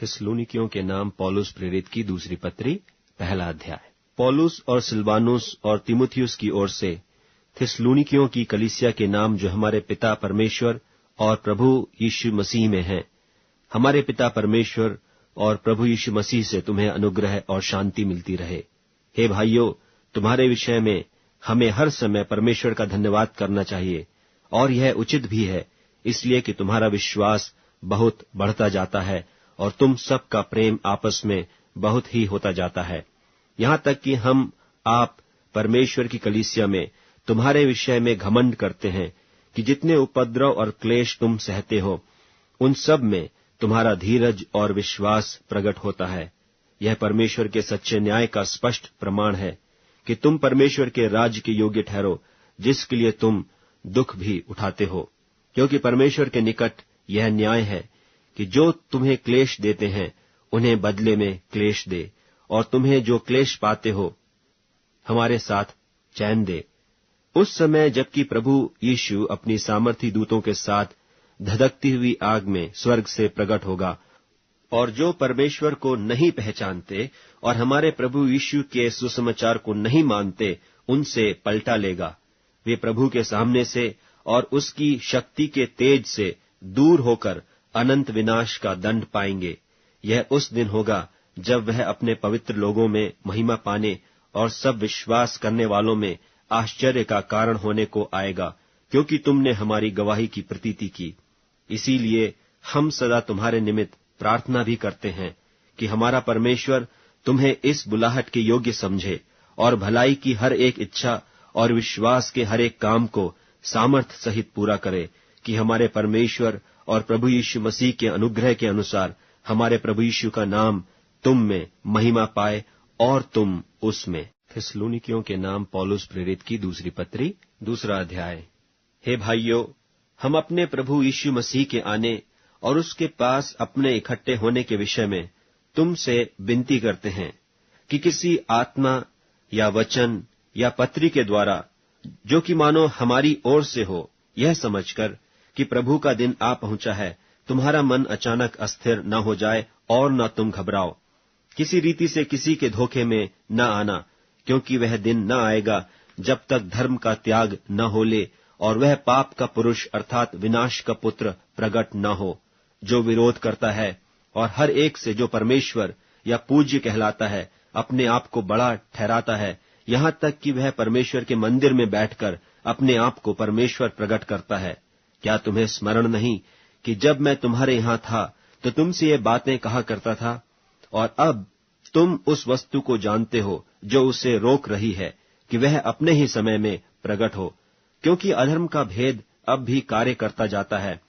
थिस्सलुनीकियों के नाम पौलुस प्रेरित की दूसरी पत्री, पहला अध्याय। पौलुस और सिलवानुस और तीमुथियुस की ओर से थिस्सलुनीकियों की कलीसिया के नाम जो हमारे पिता परमेश्वर और प्रभु यीशु मसीह में हैं, हमारे पिता परमेश्वर और प्रभु यीशु मसीह से तुम्हें अनुग्रह और शांति मिलती रहे। हे भाइयों, तुम्हारे विषय में हमें हर समय परमेश्वर का धन्यवाद करना चाहिए, और यह उचित भी है, इसलिए कि तुम्हारा विश्वास बहुत बढ़ता जाता है और तुम सबका प्रेम आपस में बहुत ही होता जाता है, यहाँ तक कि हम आप परमेश्वर की कलीसिया में तुम्हारे विषय में घमंड करते हैं कि जितने उपद्रव और क्लेश तुम सहते हो, उन सब में तुम्हारा धीरज और विश्वास प्रकट होता है। यह परमेश्वर के सच्चे न्याय का स्पष्ट प्रमाण है कि तुम परमेश्वर के राज्य के योग्य ठहरो, जिसके लिए तुम दुख भी उठाते हो, क्योंकि परमेश्वर के निकट यह न्याय है कि जो तुम्हें क्लेश देते हैं उन्हें बदले में क्लेश दे, और तुम्हें जो क्लेश पाते हो हमारे साथ चैन दे। उस समय जबकि प्रभु यीशु अपनी सामर्थी दूतों के साथ धधकती हुई आग में स्वर्ग से प्रकट होगा, और जो परमेश्वर को नहीं पहचानते और हमारे प्रभु यीशु के सुसमाचार को नहीं मानते, उनसे पलटा लेगा। वे प्रभु के सामने से और उसकी शक्ति के तेज से दूर होकर अनंत विनाश का दंड पाएंगे। यह उस दिन होगा जब वह अपने पवित्र लोगों में महिमा पाने और सब विश्वास करने वालों में आश्चर्य का कारण होने को आएगा, क्योंकि तुमने हमारी गवाही की प्रतीति की। इसीलिए हम सदा तुम्हारे निमित्त प्रार्थना भी करते हैं कि हमारा परमेश्वर तुम्हें इस बुलाहट के योग्य समझे और भलाई की हर एक इच्छा और विश्वास के हर एक काम को सामर्थ्य सहित पूरा करे, कि हमारे परमेश्वर और प्रभु यीशु मसीह के अनुग्रह के अनुसार हमारे प्रभु यीशु का नाम तुम में महिमा पाए और तुम उसमें। थिस्सलुनीकियों के नाम पौलुस प्रेरित की दूसरी पत्री, दूसरा अध्याय। हे भाइयों, हम अपने प्रभु यीशु मसीह के आने और उसके पास अपने इकट्ठे होने के विषय में तुमसे विनती करते हैं कि किसी आत्मा या वचन या पत्री के द्वारा, जो कि मानो हमारी ओर से हो, यह समझकर कि प्रभु का दिन आ पहुंचा है, तुम्हारा मन अचानक अस्थिर न हो जाए और न तुम घबराओ। किसी रीति से किसी के धोखे में न आना, क्योंकि वह दिन न आएगा जब तक धर्म का त्याग न हो ले और वह पाप का पुरुष अर्थात विनाश का पुत्र प्रकट न हो, जो विरोध करता है और हर एक से जो परमेश्वर या पूज्य कहलाता है अपने आप को बड़ा ठहराता है, यहाँ तक कि वह परमेश्वर के मंदिर में बैठकर अपने आप को परमेश्वर प्रकट करता है। क्या तुम्हें स्मरण नहीं कि जब मैं तुम्हारे यहाँ था तो तुमसे ये बातें कहा करता था, और अब तुम उस वस्तु को जानते हो जो उसे रोक रही है कि वह अपने ही समय में प्रकट हो, क्योंकि अधर्म का भेद अब भी कार्य करता जाता है,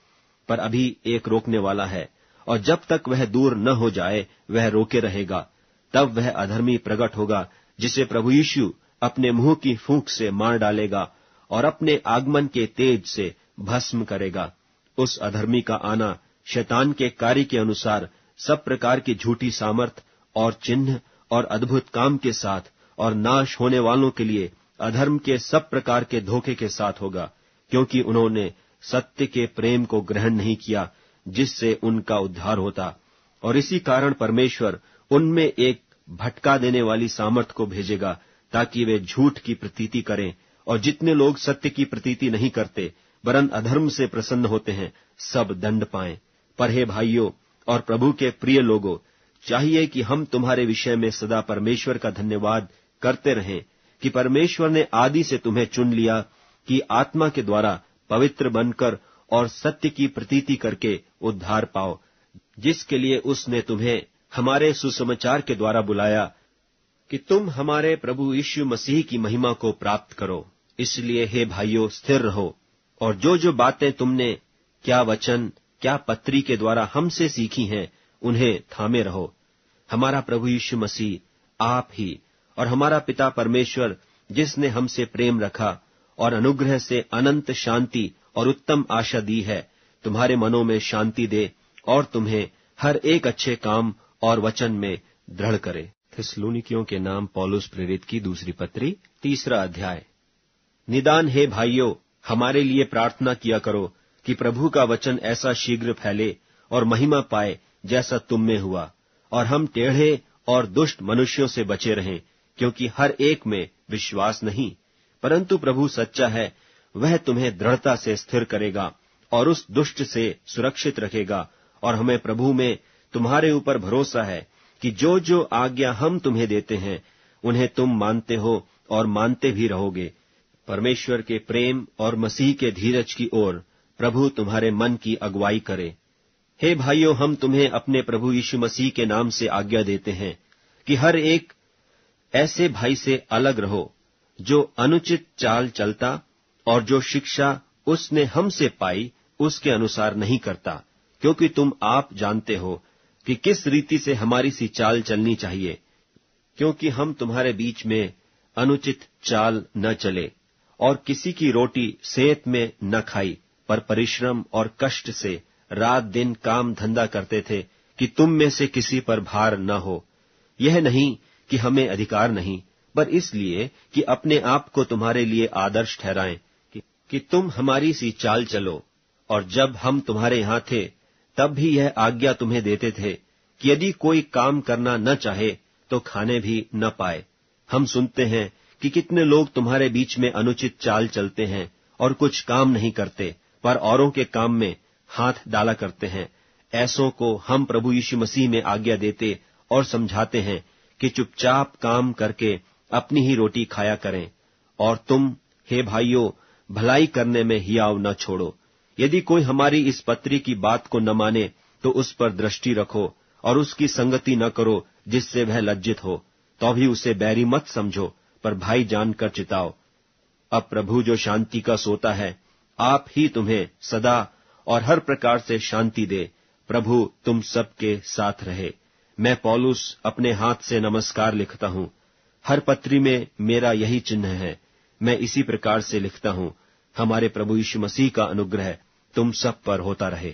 पर अभी एक रोकने वाला है, और जब तक वह दूर न हो जाए वह रोके रहेगा। तब वह अधर्मी प्रकट होगा, जिसे प्रभु यीशु अपने मुंह की फूंक से मार डालेगा और अपने आगमन के तेज से भस्म करेगा। उस अधर्मी का आना शैतान के कार्य के अनुसार सब प्रकार की झूठी सामर्थ और चिन्ह और अद्भुत काम के साथ और नाश होने वालों के लिए अधर्म के सब प्रकार के धोखे के साथ होगा, क्योंकि उन्होंने सत्य के प्रेम को ग्रहण नहीं किया, जिससे उनका उद्धार होता। और इसी कारण परमेश्वर उनमें एक भटका देने वाली सामर्थ को भेजेगा, ताकि वे झूठ की प्रतीति करें, और जितने लोग सत्य की प्रतीति नहीं करते वरन अधर्म से प्रसन्न होते हैं, सब दंड पाएं। पर हे भाइयों और प्रभु के प्रिय लोगों, चाहिए कि हम तुम्हारे विषय में सदा परमेश्वर का धन्यवाद करते रहें कि परमेश्वर ने आदि से तुम्हें चुन लिया कि आत्मा के द्वारा पवित्र बनकर और सत्य की प्रतीति करके उद्धार पाओ, जिसके लिए उसने तुम्हें हमारे सुसमाचार के द्वारा बुलाया कि तुम हमारे प्रभु यीशु मसीह की महिमा को प्राप्त करो। इसलिए हे भाइयों, स्थिर रहो, और जो जो बातें तुमने क्या वचन क्या पत्री के द्वारा हमसे सीखी हैं, उन्हें थामे रहो। हमारा प्रभु यीशु मसीह आप ही और हमारा पिता परमेश्वर, जिसने हमसे प्रेम रखा और अनुग्रह से अनंत शांति और उत्तम आशा दी है, तुम्हारे मनों में शांति दे और तुम्हें हर एक अच्छे काम और वचन में दृढ़ करे। थिस्सलुनीकियों के नाम पौलुस प्रेरित की दूसरी पत्री, तीसरा अध्याय। निदान हे भाइयों, हमारे लिए प्रार्थना किया करो कि प्रभु का वचन ऐसा शीघ्र फैले और महिमा पाए, जैसा तुम में हुआ, और हम टेढ़े और दुष्ट मनुष्यों से बचे रहें, क्योंकि हर एक में विश्वास नहीं। परंतु प्रभु सच्चा है, वह तुम्हें दृढ़ता से स्थिर करेगा और उस दुष्ट से सुरक्षित रखेगा। और हमें प्रभु में तुम्हारे ऊपर भरोसा है कि जो जो आज्ञा हम तुम्हें देते हैं उन्हें तुम मानते हो और मानते भी रहोगे। परमेश्वर के प्रेम और मसीह के धीरज की ओर प्रभु तुम्हारे मन की अगुवाई करे। हे भाइयों, हम तुम्हें अपने प्रभु यीशु मसीह के नाम से आज्ञा देते हैं कि हर एक ऐसे भाई से अलग रहो जो अनुचित चाल चलता और जो शिक्षा उसने हमसे पाई उसके अनुसार नहीं करता, क्योंकि तुम आप जानते हो कि किस रीति से हमारी सी चाल चलनी चाहिए। क्योंकि हम तुम्हारे बीच में अनुचित चाल न चले और किसी की रोटी सेहत में न खाई, पर परिश्रम और कष्ट से रात दिन काम धंधा करते थे कि तुम में से किसी पर भार न हो। यह नहीं कि हमें अधिकार नहीं, पर इसलिए कि अपने आप को तुम्हारे लिए आदर्श ठहराएं कि तुम हमारी सी चाल चलो। और जब हम तुम्हारे यहां थे तब भी यह आज्ञा तुम्हें देते थे कि यदि कोई काम करना न चाहे तो खाने भी न पाए। हम सुनते हैं कि कितने लोग तुम्हारे बीच में अनुचित चाल चलते हैं और कुछ काम नहीं करते, पर औरों के काम में हाथ डाला करते हैं। ऐसों को हम प्रभु यीशु मसीह में आज्ञा देते और समझाते हैं कि चुपचाप काम करके अपनी ही रोटी खाया करें। और तुम, हे भाइयों, भलाई करने में हियाव न छोड़ो। यदि कोई हमारी इस पत्री की बात को न माने तो उस पर दृष्टि रखो और उसकी संगति न करो जिससे वह लज्जित हो। तो भी उसे बैरी मत समझो, पर भाई जानकर चिताओ। अब प्रभु जो शांति का सोता है, आप ही तुम्हें सदा और हर प्रकार से शांति दे। प्रभु तुम सबके साथ रहे। मैं पौलुस अपने हाथ से नमस्कार लिखता हूँ। हर पत्री में मेरा यही चिन्ह है। मैं इसी प्रकार से लिखता हूँ। हमारे प्रभु यीशु मसीह का अनुग्रह तुम सब पर होता रहे।